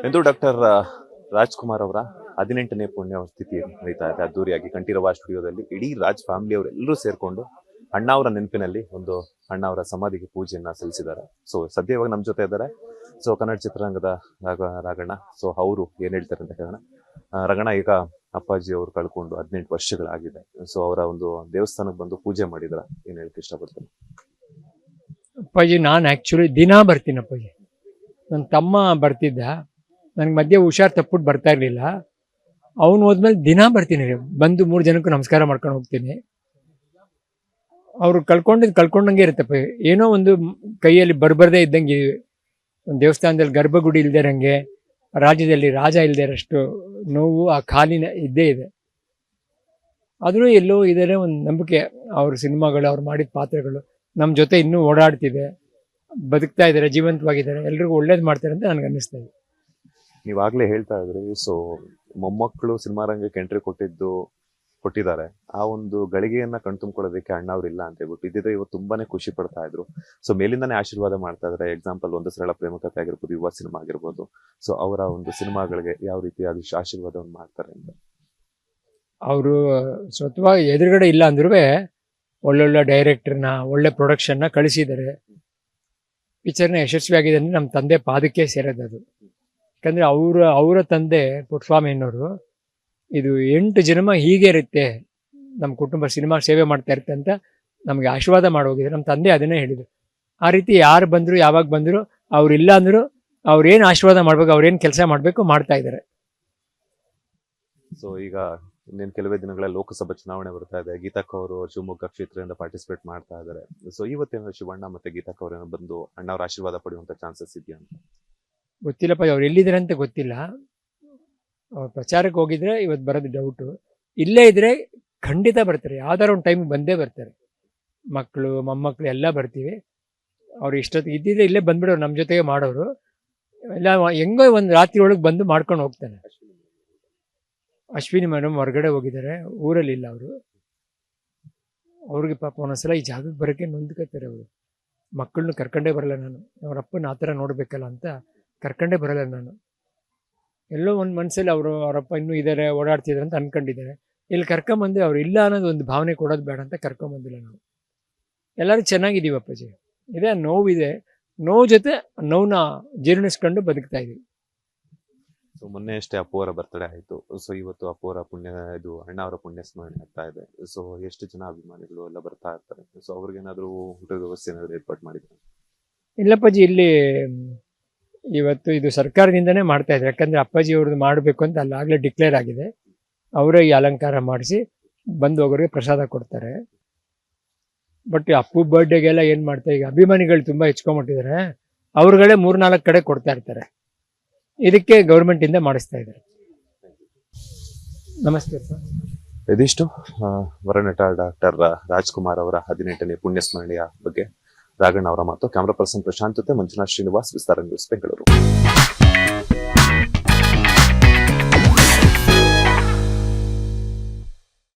ಎಂದು ಡಾಕ್ಟರ್ ರಾಜ್ಕುಮಾರ್ ಅವರ 18ನೇ ಪುಣ್ಯತಿಥಿ ನಡೀತಾ ಇದೆ ಅದ್ದೂರಿಯಾಗಿ ಕಂಠೀರವ ಸ್ಟುಡಿಯೋದಲ್ಲಿ. ಇಡೀ ರಾಜ್ ಫ್ಯಾಮಿಲಿ ಅವರೆಲ್ಲರೂ ಸೇರ್ಕೊಂಡು ಅಣ್ಣ ಅವರ ನೆನಪಿನಲ್ಲಿ ಒಂದು ಅಣ್ಣ ಅವರ ಸಮಾಧಿಗೆ ಪೂಜೆಯನ್ನ ಸಲ್ಲಿಸಿದ್ದಾರೆ. ಸೊ ಸದ್ಯ ಇವಾಗ ನಮ್ಮ ಜೊತೆ ಇದ್ದಾರೆ. ಸೊ ಕನ್ನಡ ಚಿತ್ರರಂಗದ ರಾಘಣ್ಣ. ಸೊ ಅವರು ಏನ್ ಹೇಳ್ತಾರೆ ಅಂತ ಕೇಳೋಣ. ರಗಣ, ಈಗ ಅಪ್ಪಾಜಿ ಅವರು ಕಳ್ಕೊಂಡು 18 ವರ್ಷಗಳಾಗಿದೆ. ಸೊ ಅವರ ಒಂದು ದೇವಸ್ಥಾನಕ್ಕೆ ಬಂದು ಪೂಜೆ ಮಾಡಿದ್ರ, ಏನ್ ಹೇಳಕ್ ಇಷ್ಟಪಡ್ತಾರೆ? ಅಪ್ಪಾಜಿ, ನಾನು ಆ್ಯಕ್ಚುಲಿ ದಿನಾ ಬರ್ತೀನಿ ಅಪ್ಪಾಜಿ. ನನ್ನ ತಮ್ಮ ಬರ್ತಿದ್ದ, ನನಗೆ ಮಧ್ಯೆ ಹುಷಾರು ತಪ್ಪಿಟ್ಟು ಬರ್ತಾ ಇರಲಿಲ್ಲ. ಅವನು ಹೋದ್ಮೇಲೆ ದಿನಾ ಬರ್ತೀನಿ, ಬಂದು 3 ಜನಕ್ಕೂ ನಮಸ್ಕಾರ ಮಾಡ್ಕೊಂಡು ಹೋಗ್ತೀನಿ. ಅವರು ಕಳ್ಕೊಂಡಂಗೆ ಇರುತ್ತಪ್ಪ. ಏನೋ ಒಂದು ಕೈಯಲ್ಲಿ ಬರ್ಬರದೇ ಇದ್ದಂಗೆ, ಒಂದು ದೇವಸ್ಥಾನದಲ್ಲಿ ಗರ್ಭಗುಡಿ ಇಲ್ಲದೆ ಇರೋಂಗೆ, ರಾಜ್ಯದಲ್ಲಿ ರಾಜ ಇಲ್ಲದೆ ಇರೋಷ್ಟು ನೋವು ಆ ಖಾಲಿನ ಇದ್ದೇ ಇದೆ. ಆದರೂ ಎಲ್ಲೋ ಇದರ ಒಂದು ನಂಬಿಕೆ. ಅವ್ರ ಸಿನಿಮಾಗಳು, ಅವ್ರು ಮಾಡಿದ ಪಾತ್ರಗಳು ನಮ್ಮ ಜೊತೆ ಇನ್ನೂ ಓಡಾಡ್ತಿದೆ, ಬದುಕ್ತಾ ಇದ್ದಾರೆ, ಜೀವಂತವಾಗಿದ್ದಾರೆ, ಎಲ್ರಿಗೂ ಒಳ್ಳೇದು ಮಾಡ್ತಾರೆ ಅಂತ ನನಗೆ ಅನ್ನಿಸ್ತಾ ಇದೆ. ನೀವಾಗಲೇ ಹೇಳ್ತಾ ಇದ್ರಿ, ಸೊ ಮೊಮ್ಮಕ್ಕಳು ಸಿನಿಮಾ ರಂಗಕ್ಕೆ ಎಂಟ್ರಿ ಕೊಟ್ಟಿದ್ದಾರೆ. ಆ ಒಂದು ಗಳಿಗೆಯನ್ನ ಕಣ್ತುಂಬಿಕೊಳ್ಳೋದಕ್ಕೆ ಅಣ್ಣ ಅವ್ರು ಇಲ್ಲ ಅಂತ ಹೇಳ್ಬಿಟ್ಟು ಇದ್ದಿದ್ರೆ ಇವತ್ತು ತುಂಬಾನೇ ಖುಷಿ ಪಡ್ತಾ ಇದ್ರು. ಸೊ ಮೇಲಿಂದಾನೇ ಆಶೀರ್ವಾದ ಮಾಡ್ತಾ ಇದ್ದಾರೆ. ಎಕ್ಸಾಂಪಲ್ ಒಂದು ಸರಳ ಪ್ರೇಮಕತೆ ಆಗಿರ್ಬೋದು, ಯುವ ಸಿನಿಮಾ ಆಗಿರ್ಬೋದು. ಸೊ ಅವರ ಒಂದು ಸಿನಿಮಾಗಳಿಗೆ ಯಾವ ರೀತಿ ಆಶೀರ್ವಾದವನ್ನು ಮಾಡ್ತಾರೆ ಅಂತ. ಅವರು ಸ್ವತಃವಾಗಿ ಎದುರುಗಡೆ ಇಲ್ಲ ಅಂದ್ರೂ ಒಳ್ಳೊಳ್ಳೆ ಡೈರೆಕ್ಟರ್ನ, ಒಳ್ಳೆ ಪ್ರೊಡಕ್ಷನ್ನ ಕಳಿಸಿದ್ದಾರೆ. ಪಿಕ್ಚರ್ನ ಯಶಸ್ವಿಯಾಗಿದೆ ಅಂದರೆ ನಮ್ಮ ತಂದೆ ಪಾದಕ್ಕೆ ಸೇರೋದು ಅದು. ಯಾಕಂದರೆ ಅವರ ತಂದೆ ಪುಟ್ಟಸ್ವಾಮಿ ಅನ್ನೋರು, ಇದು 8 ಜನ್ಮ ಹೀಗೆ ಇರುತ್ತೆ, ನಮ್ಮ ಕುಟುಂಬ ಸಿನಿಮಾ ಸೇವೆ ಮಾಡ್ತಾ ಇರುತ್ತೆ ಅಂತ ನಮಗೆ ಆಶೀರ್ವಾದ ಮಾಡೋಗಿದ್ದಾರೆ. ನಮ್ಮ ತಂದೆ ಅದನ್ನೇ ಹೇಳಿದರು. ಆ ರೀತಿ ಯಾರು ಬಂದರು, ಯಾವಾಗ ಬಂದರು, ಅವ್ರಿಲ್ಲ ಅಂದರು ಅವ್ರೇನು ಆಶೀರ್ವಾದ ಮಾಡಬೇಕು, ಅವ್ರೇನು ಕೆಲಸ ಮಾಡಬೇಕು ಮಾಡ್ತಾ ಇದ್ದಾರೆ. ಸೊ ಈಗ ಇನ್ನೇನು ಕೆಲವೇ ದಿನಗಳಲ್ಲಿ ಲೋಕಸಭಾ ಚುನಾವಣೆ ಬರ್ತಾ ಇದೆ. ಗೀತಕ್ಕ ಅವರು ಶಿವಮೊಗ್ಗ ಕ್ಷೇತ್ರದಿಂದ ಪಾರ್ಟಿಸಿಪೇಟ್ ಮಾಡ್ತಾ ಇದ್ದಾರೆ. ಸೊ ಇವತ್ತೇನೋ ಶಿವಣ್ಣ ಮತ್ತೆ ಗೀತಕ್ಕ ಅವರೇನೋ ಬಂದು ಅಣ್ಣವ್ರ ಆಶೀರ್ವಾದ ಪಡೆಯುವಂತ ಚಾನ್ಸಸ್ ಇದೆಯಾ ಅಂತ ಗೊತ್ತಿಲ್ಲಪ್ಪ. ಅವ್ರು ಎಲ್ಲಿದ್ದಾರೆ ಅಂತ ಗೊತ್ತಿಲ್ಲ. ಅವ್ರು ಪ್ರಚಾರಕ್ಕೆ ಹೋಗಿದ್ರೆ ಇವತ್ತು ಬರೋದು ಡೌಟು. ಇಲ್ಲೇ ಇದ್ರೆ ಖಂಡಿತ ಬರ್ತಾರೆ, ಯಾವ್ದಾರು ಒಂದು ಟೈಮ್ ಬಂದೇ ಬರ್ತಾರೆ. ಮಕ್ಕಳು ಮೊಮ್ಮಕ್ಕಳು ಎಲ್ಲ ಬರ್ತೀವಿ. ಅವ್ರು ಇಷ್ಟೊತ್ತಿಗೆ ಇದ್ದಿದ್ರೆ ಇಲ್ಲೇ ಬಂದ್ಬಿಡೋರು, ನಮ್ಮ ಜೊತೆಗೆ ಮಾಡೋರು. ಎಲ್ಲ ಹೆಂಗೋ ಒಂದು ರಾತ್ರಿ ಒಳಗೆ ಬಂದು ಮಾಡ್ಕೊಂಡು ಹೋಗ್ತಾನೆ. ಅಶ್ವಿನಿ ಮೇಡಮ್ ಹೊರಗಡೆ ಹೋಗಿದ್ದಾರೆ, ಊರಲ್ಲಿಲ್ಲ ಅವರು. ಅವ್ರಿಗೆ ಪಾಪ ಒಂದೊಂದ್ಸಲ ಈ ಜಾಗಕ್ಕೆ ಬರೋಕ್ಕೆ ನೊಂದ್ಕೋತಾರೆ ಅವರು. ಮಕ್ಕಳನ್ನು ಕರ್ಕೊಂಡೇ ಬರಲ್ಲ ನಾನು, ಅವ್ರ ಅಪ್ಪನ ಆ ಥರ ನೋಡಬೇಕಲ್ಲ ಅಂತ ಕರ್ಕೊಂಡೇ ಬರಲ್ಲ ನಾನು. ಎಲ್ಲೋ ಒಂದು ಮನಸ್ಸಲ್ಲಿ ಅವರಪ್ಪ ಇನ್ನೂ ಇದ್ದಾರೆ, ಓಡಾಡ್ತಿದ್ದಾರೆ ಅಂತ ಅನ್ಕೊಂಡಿದ್ದಾರೆ. ಇಲ್ಲಿ ಕರ್ಕೊಂಬಂದು ಅವ್ರು ಇಲ್ಲ ಅನ್ನೋದು ಒಂದು ಭಾವನೆ ಕೊಡೋದು ಬೇಡ ಅಂತ ಕರ್ಕೊಂಬಂದಿಲ್ಲ ನಾವು. ಎಲ್ಲರೂ ಚೆನ್ನಾಗಿದ್ದೀವಿ ಅಪ್ಪಾಜಿ. ಇದೆ ನೋವಿದೆ, ನೋವು ಜೊತೆ ನೋವನ್ನ ಜೀರ್ಣಿಸ್ಕೊಂಡು ಬದುಕ್ತಾ ಇದೀವಿ. ಸೊ ಮೊನ್ನೆ ಅಷ್ಟೇ ಅಪ್ಪು ಅವರ ಬರ್ತ್ಡೇ ಆಯಿತು. ಸೊ ಇವತ್ತು ಅಪ್ಪು ಅವರ ಅಣ್ಣ ಅವರ ಪುಣ್ಯ ಸ್ಮರಣೆ ಆಗ್ತಾ ಇದೆ. ಸೊ ಎಷ್ಟು ಜನ ಅಭಿಮಾನಿಗಳು ಎಲ್ಲ ಬರ್ತಾ ಇರ್ತಾರೆ. ಸೊ ಅವ್ರಿಗೇನಾದರೂ ಊಟದ ವ್ಯವಸ್ಥೆ ಏನಾದರೂ ಏರ್ಪಾಡು ಮಾಡಿದ್ದಾರೆ? ಇಲ್ಲಪ್ಪಾಜಿ, ಇಲ್ಲಿ ಇವತ್ತು ಇದು ಸರ್ಕಾರದಿಂದನೇ ಮಾಡ್ತಾ ಇದ್ದಾರೆ. ಯಾಕಂದರೆ ಅಪ್ಪಾಜಿ ಅವ್ರದ್ದು ಮಾಡಬೇಕು ಅಂತ ಅಲ್ಲಾಗಲೇ ಡಿಕ್ಲೇರ್ ಆಗಿದೆ. ಅವರೇ ಈ ಅಲಂಕಾರ ಮಾಡಿಸಿ ಬಂದು ಹೋಗೋರಿಗೆ ಪ್ರಸಾದ ಕೊಡ್ತಾರೆ. ಬಟ್ ಅಪ್ಪು ಬರ್ಡೇಗೆಲ್ಲ ಏನು ಮಾಡ್ತಾರೆ, ಈಗ ಅಭಿಮಾನಿಗಳು ತುಂಬ ಹೆಚ್ಕೊಂಬಿಟ್ಟಿದ್ದಾರೆ. ಅವ್ರುಗಳೇ 3-4 ಕಡೆ ಕೊಡ್ತಾ ಇರ್ತಾರೆ. ಇದಕ್ಕೆ ಗೌರ್ಮೆಂಟಿಂದ ಮಾಡಿಸ್ತಾ ಇದ್ದಾರೆ. ನಮಸ್ತೆ ಸರ್. ಇದಿಷ್ಟು ವರನಟ ಡಾಕ್ಟರ್ ರಾಜ್ಕುಮಾರ್ ಅವರ 18ನೇ ಪುಣ್ಯ ಸ್ಮರಣೆಯ ಬಗ್ಗೆ ರಾಘಣ್ಣ ಅವರ ಮಾತು. ಕ್ಯಾಮರಾ ಪರ್ಸನ್ ಪ್ರಶಾಂತ್ ಜೊತೆ ಮಂಜುನಾಥ್ ಶ್ರೀನಿವಾಸ್, ವಿಸ್ತಾರ ನ್ಯೂಸ್, ಬೆಂಗಳೂರು.